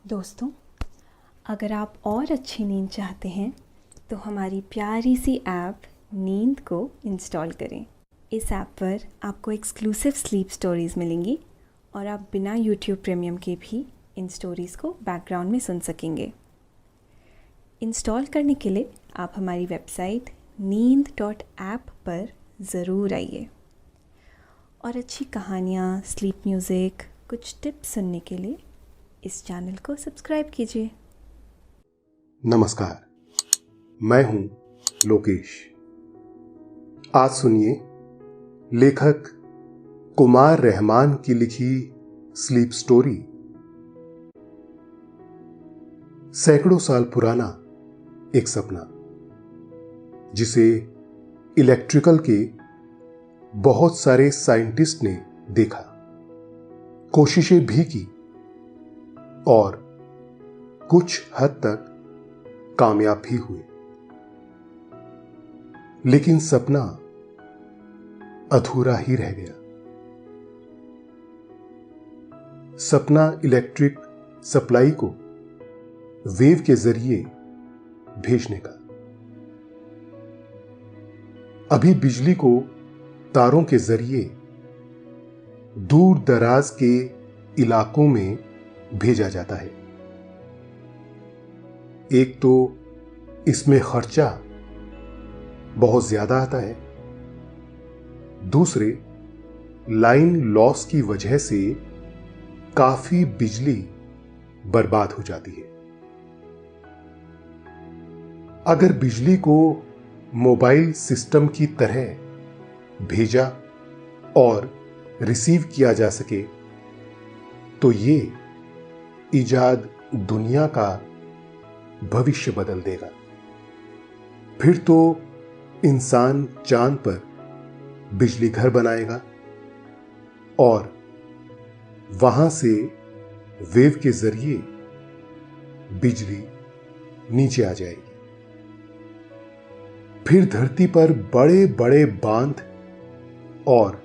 दोस्तों, अगर आप और अच्छी नींद चाहते हैं तो हमारी प्यारी सी ऐप नींद को इंस्टॉल करें। इस ऐप पर आपको एक्सक्लूसिव स्लीप स्टोरीज़ मिलेंगी और आप बिना यूट्यूब प्रीमियम के भी इन स्टोरीज़ को बैकग्राउंड में सुन सकेंगे। इंस्टॉल करने के लिए आप हमारी वेबसाइट neend.app पर ज़रूर आइए और अच्छी कहानियाँ, स्लीप म्यूज़िक, कुछ टिप्स सुनने के लिए इस चैनल को सब्सक्राइब कीजिए। नमस्कार, मैं हूं लोकेश। आज सुनिए लेखक कुमार रहमान की लिखी स्लीप स्टोरी। सैकड़ों साल पुराना एक सपना, जिसे इलेक्ट्रिकल के बहुत सारे साइंटिस्ट ने देखा, कोशिशें भी की और कुछ हद तक कामयाब भी हुए, लेकिन सपना अधूरा ही रह गया। सपना इलेक्ट्रिक सप्लाई को वेव के जरिए भेजने का। अभी बिजली को तारों के जरिए दूर दराज के इलाकों में भेजा जाता है। एक तो इसमें खर्चा बहुत ज्यादा आता है, दूसरे लाइन लॉस की वजह से काफी बिजली बर्बाद हो जाती है। अगर बिजली को मोबाइल सिस्टम की तरह भेजा और रिसीव किया जा सके तो ये इजाद दुनिया का भविष्य बदल देगा। फिर तो इंसान चांद पर बिजली घर बनाएगा और वहां से वेव के जरिए बिजली नीचे आ जाएगी। फिर धरती पर बड़े बड़े बांध और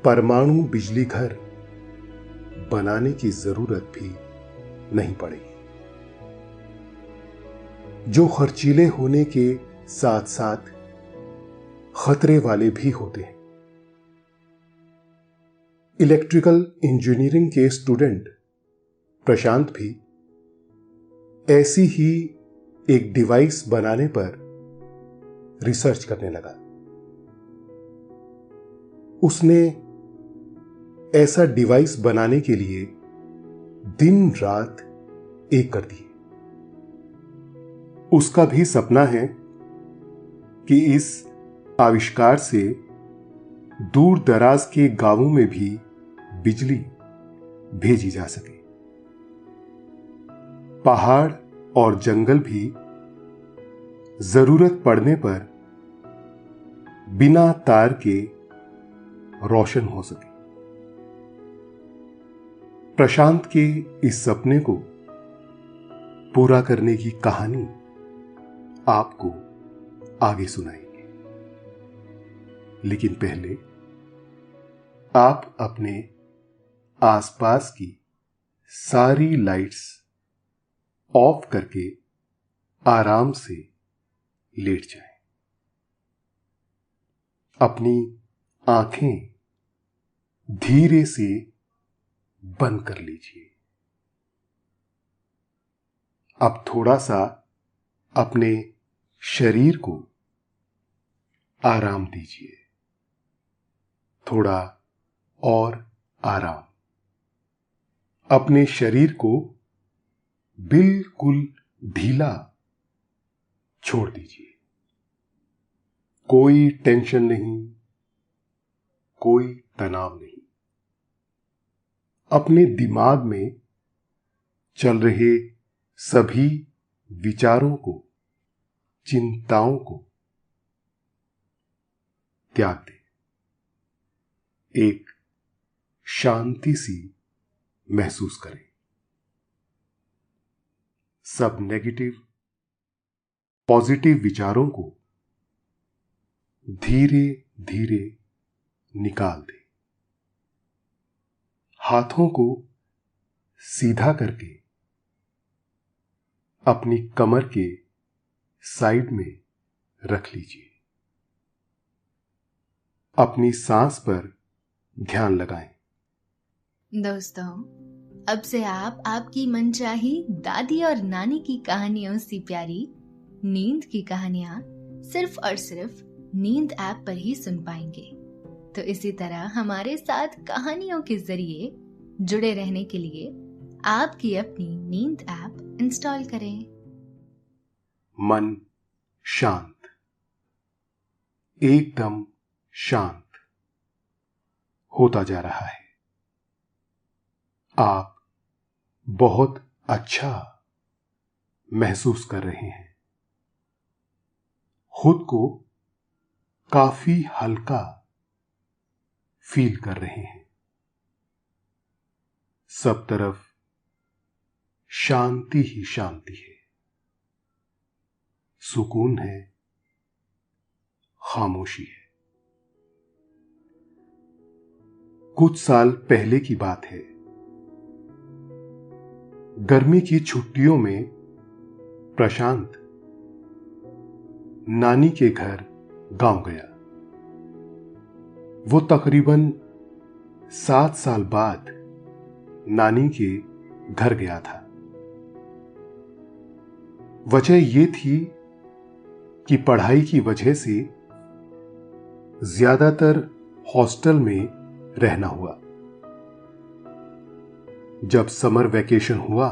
परमाणु बिजली घर बनाने की जरूरत भी नहीं पड़ेगी, जो खर्चीले होने के साथ साथ खतरे वाले भी होते हैं। इलेक्ट्रिकल इंजीनियरिंग के स्टूडेंट प्रशांत भी ऐसी ही एक डिवाइस बनाने पर रिसर्च करने लगा। उसने ऐसा डिवाइस बनाने के लिए दिन रात एक कर दिए। उसका भी सपना है कि इस आविष्कार से दूर दराज के गांवों में भी बिजली भेजी जा सके। पहाड़ और जंगल भी जरूरत पड़ने पर बिना तार के रोशन हो सके। प्रशांत के इस सपने को पूरा करने की कहानी आपको आगे सुनाएंगे, लेकिन पहले आप अपने आसपास की सारी लाइट्स ऑफ करके आराम से लेट जाएं। अपनी आंखें धीरे से बंद कर लीजिए। अब थोड़ा सा अपने शरीर को आराम दीजिए, थोड़ा और आराम। अपने शरीर को बिल्कुल ढीला छोड़ दीजिए। कोई टेंशन नहीं, कोई तनाव नहीं। अपने दिमाग में चल रहे सभी विचारों को, चिंताओं को त्याग दें। एक शांति सी महसूस करें। सब नेगेटिव पॉजिटिव विचारों को धीरे धीरे निकाल दें। हाथों को सीधा करके अपनी कमर के साइड में रख लीजिए। अपनी सांस पर ध्यान लगाएं। दोस्तों, अब से आप आपकी मनचाही दादी और नानी की कहानियों से प्यारी नींद की कहानियां सिर्फ और सिर्फ नींद ऐप पर ही सुन पाएंगे। तो इसी तरह हमारे साथ कहानियों के जरिए जुड़े रहने के लिए आपकी अपनी नींद ऐप इंस्टॉल करें। मन शांत, एकदम शांत होता जा रहा है। आप बहुत अच्छा महसूस कर रहे हैं। खुद को काफी हल्का फील कर रहे हैं। सब तरफ शांति ही शांति है, सुकून है, खामोशी है। कुछ साल पहले की बात है। गर्मी की छुट्टियों में प्रशांत नानी के घर गांव गया। वो तकरीबन 7 साल बाद नानी के घर गया था। वजह यह थी कि पढ़ाई की वजह से ज्यादातर हॉस्टल में रहना हुआ। जब समर वैकेशन हुआ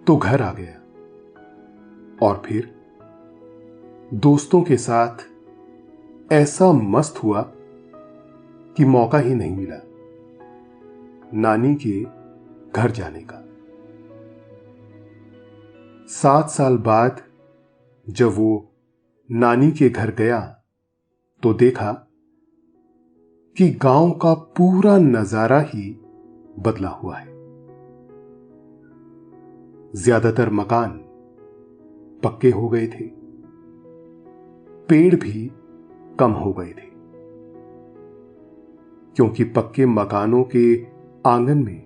तो घर आ गया और फिर दोस्तों के साथ ऐसा मस्त हुआ कि मौका ही नहीं मिला नानी के घर जाने का। 7 साल बाद जब वो नानी के घर गया तो देखा कि गांव का पूरा नजारा ही बदला हुआ है। ज्यादातर मकान पक्के हो गए थे, पेड़ भी कम हो गए थे, क्योंकि पक्के मकानों के आंगन में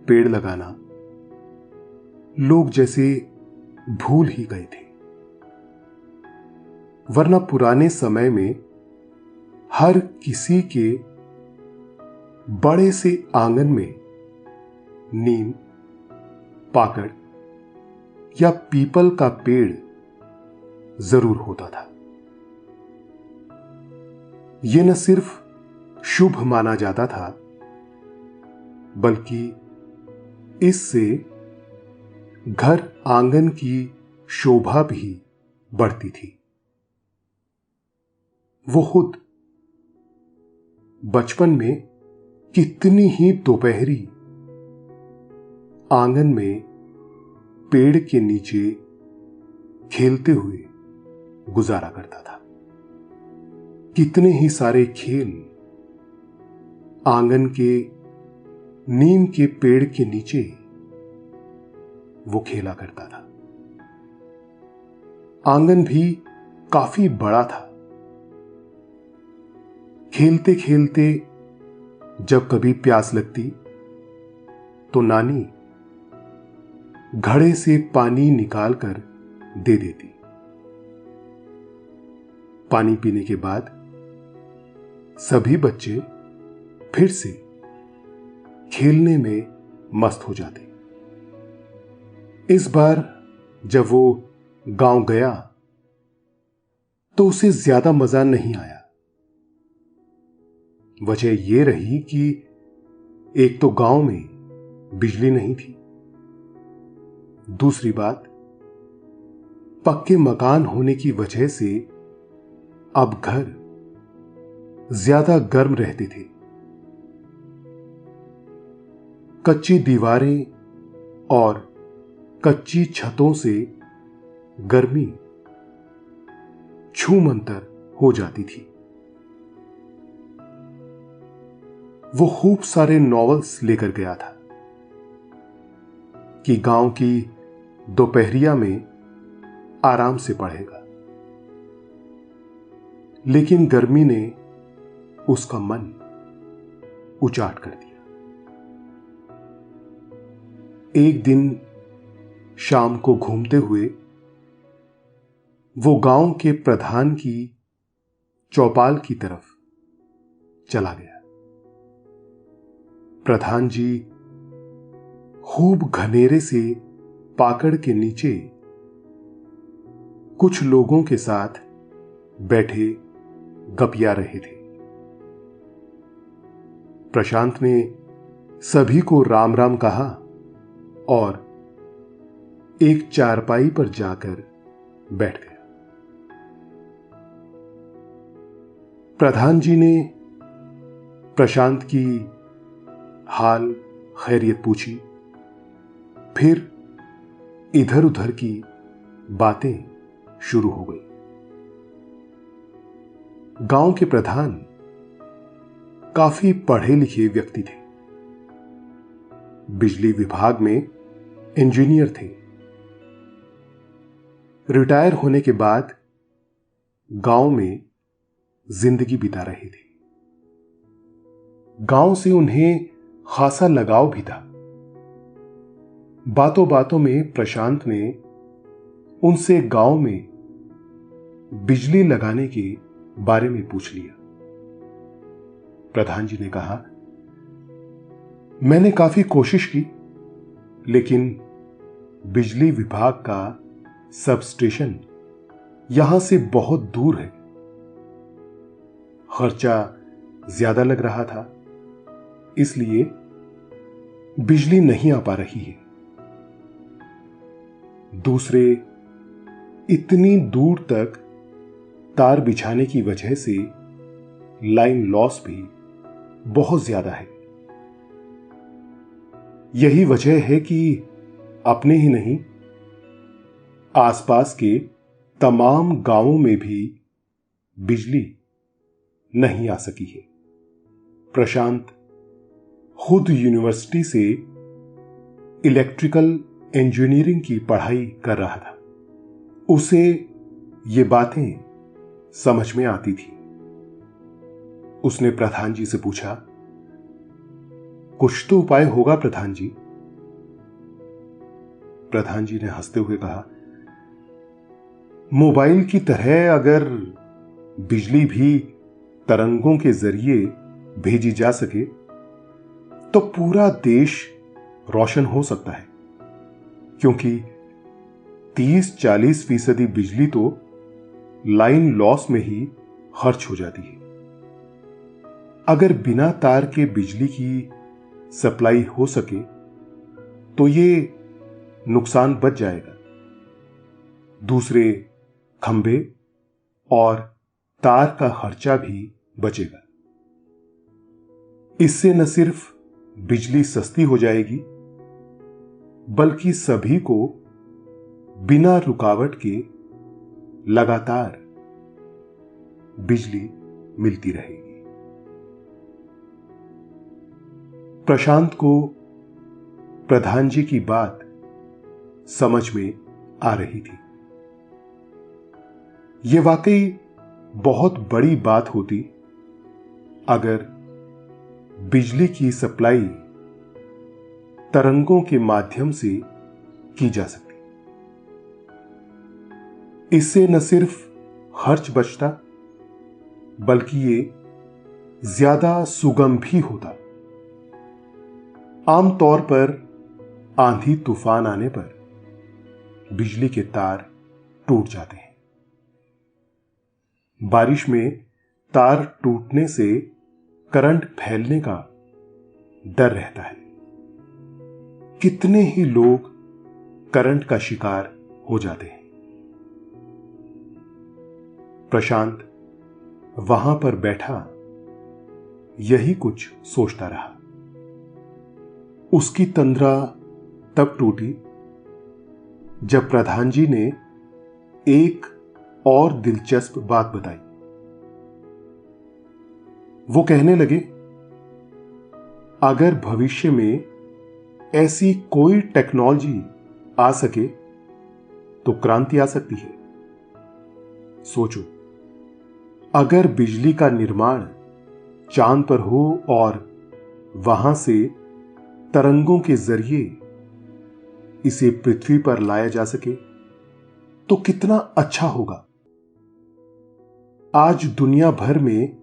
पेड़ लगाना लोग जैसे भूल ही गए थे। वरना पुराने समय में हर किसी के बड़े से आंगन में नीम, पाकड़ या पीपल का पेड़ जरूर होता था। यह न सिर्फ शुभ माना जाता था, बल्कि इससे घर आंगन की शोभा भी बढ़ती थी। वो खुद बचपन में कितनी ही दोपहरी आंगन में पेड़ के नीचे खेलते हुए गुजारा करता था। कितने ही सारे खेल आंगन के नीम के पेड़ के नीचे वो खेला करता था। आंगन भी काफी बड़ा था। खेलते खेलते जब कभी प्यास लगती तो नानी घड़े से पानी निकालकर दे देती। पानी पीने के बाद सभी बच्चे फिर से खेलने में मस्त हो जाते। इस बार जब वो गांव गया तो उसे ज्यादा मजा नहीं आया। वजह यह रही कि एक तो गांव में बिजली नहीं थी, दूसरी बात पक्के मकान होने की वजह से अब घर ज्यादा गर्म रहते थे। कच्ची दीवारें और कच्ची छतों से गर्मी छूमंतर हो जाती थी। वो खूब सारे नॉवेल्स लेकर गया था कि गांव की दोपहरिया में आराम से पढ़ेगा, लेकिन गर्मी ने उसका मन उचाट कर दिया। एक दिन शाम को घूमते हुए वो गांव के प्रधान की चौपाल की तरफ चला गया। प्रधान जी खूब घनेरे से पाकड़ के नीचे कुछ लोगों के साथ बैठे गपिया रहे थे। प्रशांत ने सभी को राम राम कहा और एक चारपाई पर जाकर बैठ गया। प्रधान जी ने प्रशांत की हाल खैरियत पूछी, फिर इधर उधर की बातें शुरू हो गई। गांव के प्रधान काफी पढ़े लिखे व्यक्ति थे। बिजली विभाग में इंजीनियर थे। रिटायर होने के बाद गांव में जिंदगी बिता रहे थे। गांव से उन्हें खासा लगाव भी था। बातों बातों में प्रशांत ने उनसे गांव में बिजली लगाने के बारे में पूछ लिया। प्रधान जी ने कहा, मैंने काफी कोशिश की, लेकिन बिजली विभाग का सब स्टेशन यहां से बहुत दूर है। खर्चा ज्यादा लग रहा था, इसलिए बिजली नहीं आ पा रही है। दूसरे, इतनी दूर तक तार बिछाने की वजह से लाइन लॉस भी बहुत ज्यादा है। यही वजह है कि अपने ही नहीं, आसपास के तमाम गांवों में भी बिजली नहीं आ सकी है। प्रशांत खुद यूनिवर्सिटी से इलेक्ट्रिकल इंजीनियरिंग की पढ़ाई कर रहा था। उसे ये बातें समझ में आती थी। उसने प्रधान जी से पूछा, कुछ तो उपाय होगा प्रधान जी। प्रधान जी ने हंसते हुए कहा, मोबाइल की तरह अगर बिजली भी तरंगों के जरिए भेजी जा सके तो पूरा देश रोशन हो सकता है, क्योंकि 30-40% बिजली तो लाइन लॉस में ही खर्च हो जाती है। अगर बिना तार के बिजली की सप्लाई हो सके तो ये नुकसान बच जाएगा। दूसरे खंभे और तार का खर्चा भी बचेगा। इससे न सिर्फ बिजली सस्ती हो जाएगी, बल्कि सभी को बिना रुकावट के लगातार बिजली मिलती रहेगी। प्रशांत को प्रधान जी की बात समझ में आ रही थी। यह वाकई बहुत बड़ी बात होती अगर बिजली की सप्लाई तरंगों के माध्यम से की जा सकती। इससे न सिर्फ खर्च बचता, बल्कि ये ज्यादा सुगम भी होता। आमतौर पर आंधी तूफान आने पर बिजली के तार टूट जाते हैं। बारिश में तार टूटने से करंट फैलने का डर रहता है। कितने ही लोग करंट का शिकार हो जाते हैं। प्रशांत वहां पर बैठा यही कुछ सोचता रहा। उसकी तंद्रा तब टूटी जब प्रधान जी ने एक और दिलचस्प बात बताई। वो कहने लगे, अगर भविष्य में ऐसी कोई टेक्नोलॉजी आ सके तो क्रांति आ सकती है। सोचो, अगर बिजली का निर्माण चांद पर हो और वहां से तरंगों के जरिए इसे पृथ्वी पर लाया जा सके तो कितना अच्छा होगा। आज दुनिया भर में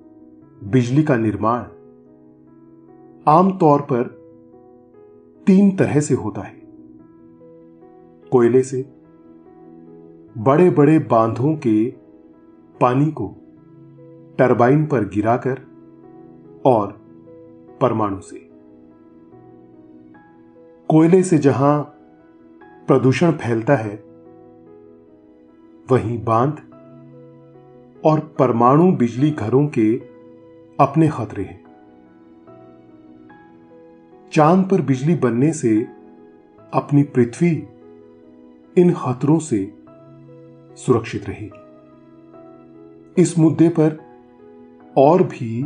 बिजली का निर्माण आमतौर पर 3 तरह से होता है। कोयले से, बड़े बड़े बांधों के पानी को टरबाइन पर गिराकर, और परमाणु से। कोयले से जहां प्रदूषण फैलता है वहीं बांध और परमाणु बिजली घरों के अपने खतरे हैं। चांद पर बिजली बनने से अपनी पृथ्वी इन खतरों से सुरक्षित रहेगी। इस मुद्दे पर और भी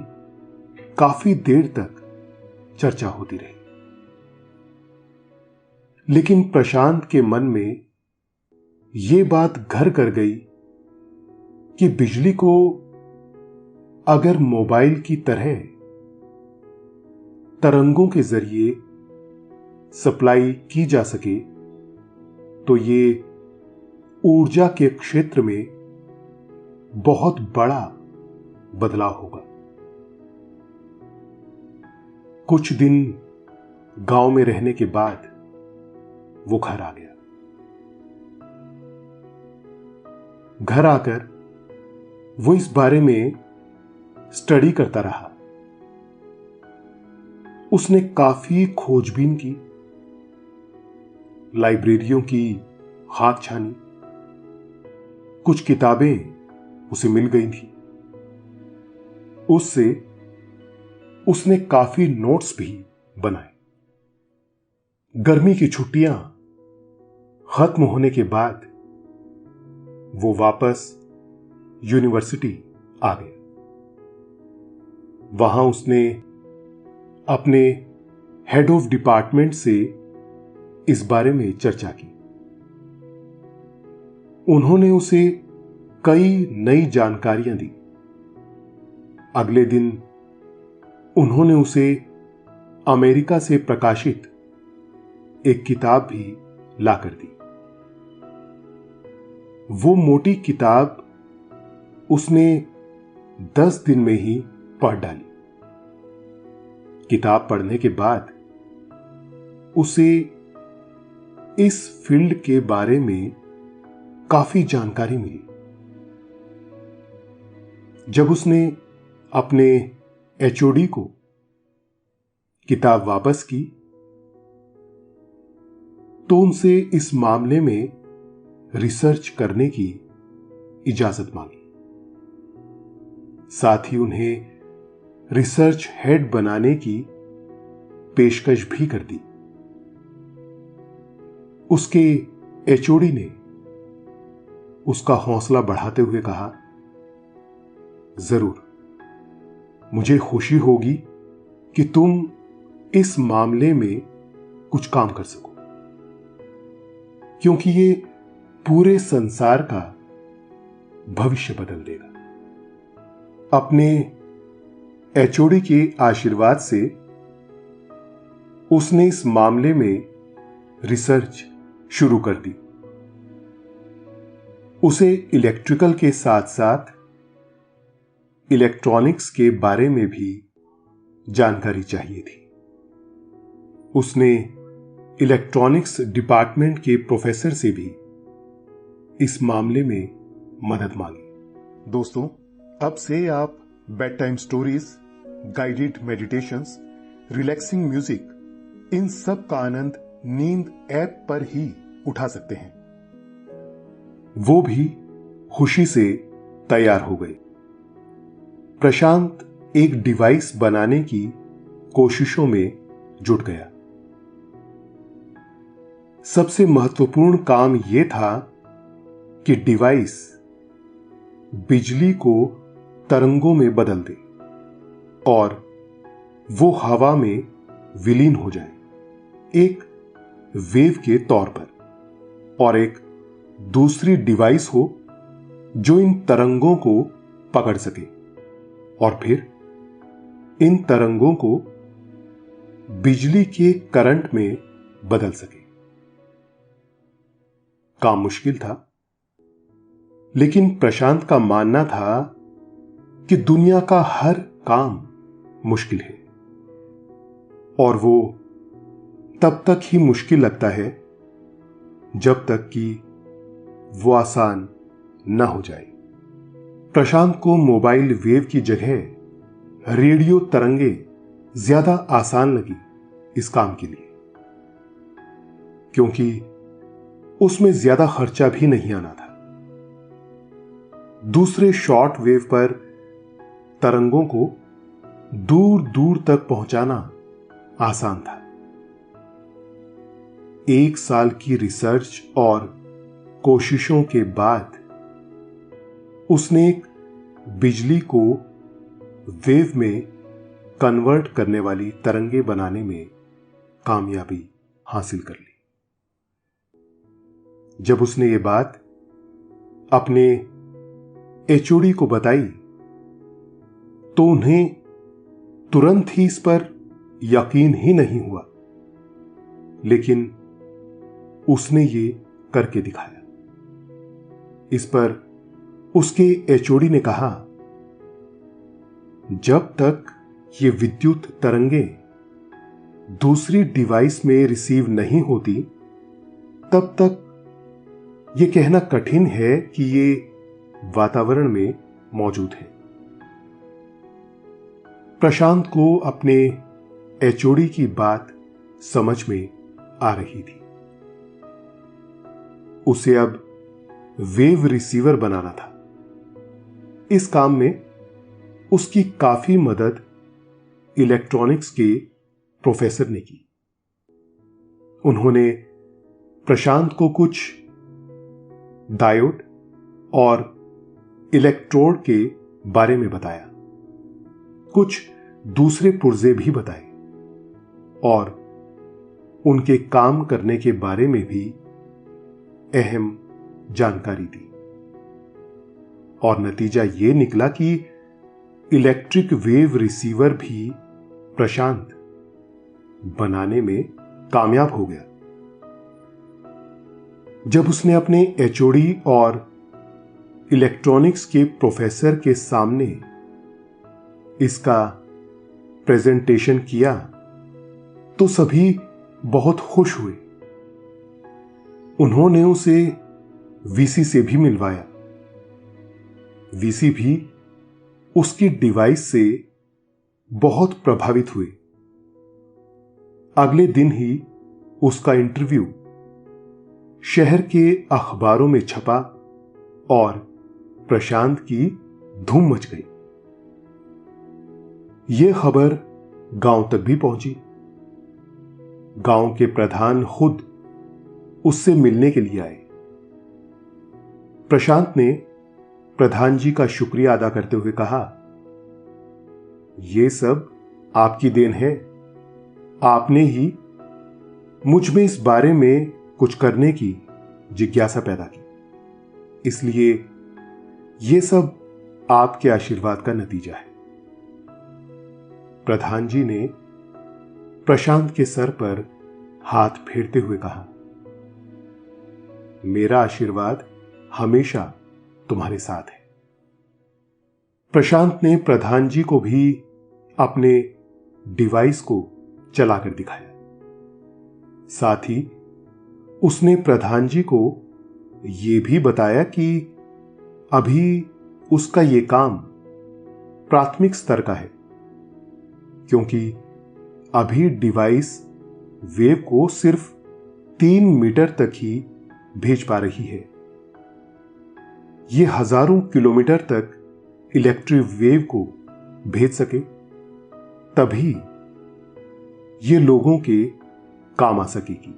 काफी देर तक चर्चा होती रही, लेकिन प्रशांत के मन में यह बात घर कर गई कि बिजली को अगर मोबाइल की तरह तरंगों के जरिए सप्लाई की जा सके तो ये ऊर्जा के क्षेत्र में बहुत बड़ा बदलाव होगा। कुछ दिन गांव में रहने के बाद वो घर आ गया। घर आकर वो इस बारे में स्टडी करता रहा। उसने काफी खोजबीन की, लाइब्रेरियों की हाथ छानी, कुछ किताबें उसे मिल गई थी। उससे उसने काफी नोट्स भी बनाए। गर्मी की छुट्टियां खत्म होने के बाद वो वापस यूनिवर्सिटी आ गया। वहां उसने अपने हेड ऑफ डिपार्टमेंट से इस बारे में चर्चा की। उन्होंने उसे कई नई जानकारियां दी। अगले दिन उन्होंने उसे अमेरिका से प्रकाशित एक किताब भी लाकर दी। वो मोटी किताब उसने 10 दिन में ही पढ़ डाली। किताब पढ़ने के बाद उसे इस फील्ड के बारे में काफी जानकारी मिली। जब उसने अपने एचओडी को किताब वापस की तो उनसे इस मामले में रिसर्च करने की इजाजत मांगी। साथ ही उन्हें रिसर्च हेड बनाने की पेशकश भी कर दी। उसके एचओडी ने उसका हौसला बढ़ाते हुए कहा, जरूर, मुझे खुशी होगी कि तुम इस मामले में कुछ काम कर सको, क्योंकि ये पूरे संसार का भविष्य बदल देगा। अपने एचओडी के आशीर्वाद से उसने इस मामले में रिसर्च शुरू कर दी। उसे इलेक्ट्रिकल के साथ साथ इलेक्ट्रॉनिक्स के बारे में भी जानकारी चाहिए थी। उसने इलेक्ट्रॉनिक्स डिपार्टमेंट के प्रोफेसर से भी इस मामले में मदद मांगी। दोस्तों, अब से आप bed time stories, guided meditations, relaxing music, इन सब का आनंद नींद ऐप पर ही उठा सकते हैं। वो भी खुशी से तैयार हो गए। प्रशांत एक डिवाइस बनाने की कोशिशों में जुट गया। सबसे महत्वपूर्ण काम यह था कि डिवाइस बिजली को तरंगों में बदल दे और वो हवा में विलीन हो जाए, एक वेव के तौर पर, और एक दूसरी डिवाइस हो जो इन तरंगों को पकड़ सके और फिर इन तरंगों को बिजली के करंट में बदल सके। काम मुश्किल था, लेकिन प्रशांत का मानना था कि दुनिया का हर काम मुश्किल है और वो तब तक ही मुश्किल लगता है जब तक कि वो आसान न हो जाए। प्रशांत को मोबाइल वेव की जगह रेडियो तरंगे ज्यादा आसान लगी इस काम के लिए, क्योंकि उसमें ज्यादा खर्चा भी नहीं आना था। दूसरे शॉर्ट वेव पर तरंगों को दूर दूर तक पहुंचाना आसान था। 1 साल की रिसर्च और कोशिशों के बाद उसने एक बिजली को वेव में कन्वर्ट करने वाली तरंगे बनाने में कामयाबी हासिल कर ली। जब उसने ये बात अपने एचओडी को बताई तो उन्हें तुरंत ही इस पर यकीन ही नहीं हुआ, लेकिन उसने ये करके दिखाया। इस पर उसके एचओडी ने कहा, जब तक ये विद्युत तरंगे दूसरी डिवाइस में रिसीव नहीं होती तब तक ये कहना कठिन है कि ये वातावरण में मौजूद है। प्रशांत को अपने एचओडी की बात समझ में आ रही थी। उसे अब वेव रिसीवर बनाना था। इस काम में उसकी काफी मदद इलेक्ट्रॉनिक्स के प्रोफेसर ने की। उन्होंने प्रशांत को कुछ डायोड और इलेक्ट्रोड के बारे में बताया, कुछ दूसरे पुर्जे भी बताए और उनके काम करने के बारे में भी अहम जानकारी दी। और नतीजा यह निकला कि इलेक्ट्रिक वेव रिसीवर भी प्रशांत बनाने में कामयाब हो गया। जब उसने अपने एचओडी और इलेक्ट्रॉनिक्स के प्रोफेसर के सामने इसका प्रेजेंटेशन किया तो सभी बहुत खुश हुए। उन्होंने उसे वीसी से भी मिलवाया। वीसी भी उसकी डिवाइस से बहुत प्रभावित हुए। अगले दिन ही उसका इंटरव्यू शहर के अखबारों में छपा और प्रशांत की धूम मच गई। यह खबर गांव तक भी पहुंची। गांव के प्रधान खुद उससे मिलने के लिए आए। प्रशांत ने प्रधान जी का शुक्रिया अदा करते हुए कहा, यह सब आपकी देन है। आपने ही मुझ में इस बारे में कुछ करने की जिज्ञासा पैदा की, इसलिए यह सब आपके आशीर्वाद का नतीजा है। प्रधान जी ने प्रशांत के सर पर हाथ फेरते हुए कहा, मेरा आशीर्वाद हमेशा तुम्हारे साथ है। प्रशांत ने प्रधान जी को भी अपने डिवाइस को चलाकर दिखाया। साथ ही उसने प्रधान जी को यह भी बताया कि अभी उसका यह काम प्राथमिक स्तर का है, क्योंकि अभी डिवाइस वेव को सिर्फ 3 मीटर तक ही भेज पा रही है। यह हजारों किलोमीटर तक इलेक्ट्रिक वेव को भेज सके तभी यह लोगों के काम आ सकेगी।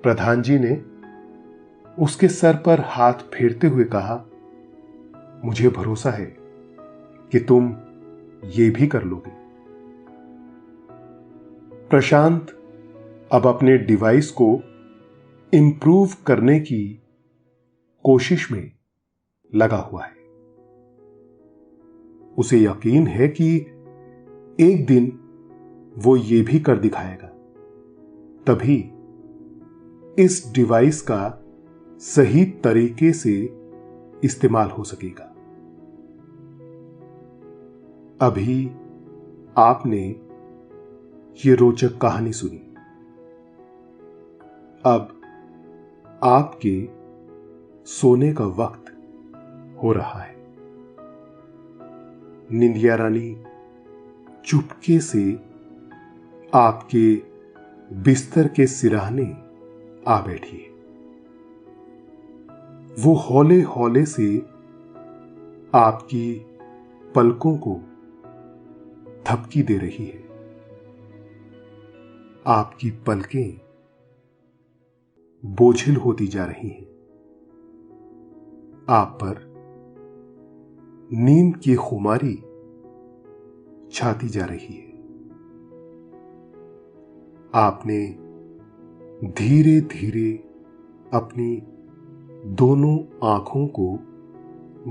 प्रधान जी ने उसके सर पर हाथ फेरते हुए कहा, मुझे भरोसा है कि तुम ये भी कर लोगे। प्रशांत अब अपने डिवाइस को इंप्रूव करने की कोशिश में लगा हुआ है। उसे यकीन है कि एक दिन वो ये भी कर दिखाएगा। तभी इस डिवाइस का सही तरीके से इस्तेमाल हो सकेगा। अभी आपने ये रोचक कहानी सुनी। अब आपके सोने का वक्त हो रहा है। निंदिया रानी चुपके से आपके बिस्तर के सिरहाने आ बैठी है। वो हौले हौले से आपकी पलकों को थपकी दे रही है। आपकी पलकें बोझिल होती जा रही हैं। आप पर नींद की खुमारी छाती जा रही है। आपने धीरे धीरे अपनी दोनों आंखों को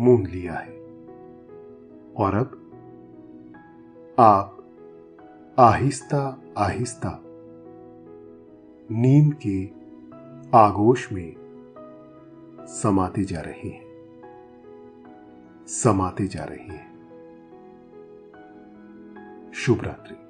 मूंद लिया है और अब आप आहिस्ता आहिस्ता नींद के आगोश में समाते जा रहे हैं, समाते जा रहे हैं। शुभ रात्रि।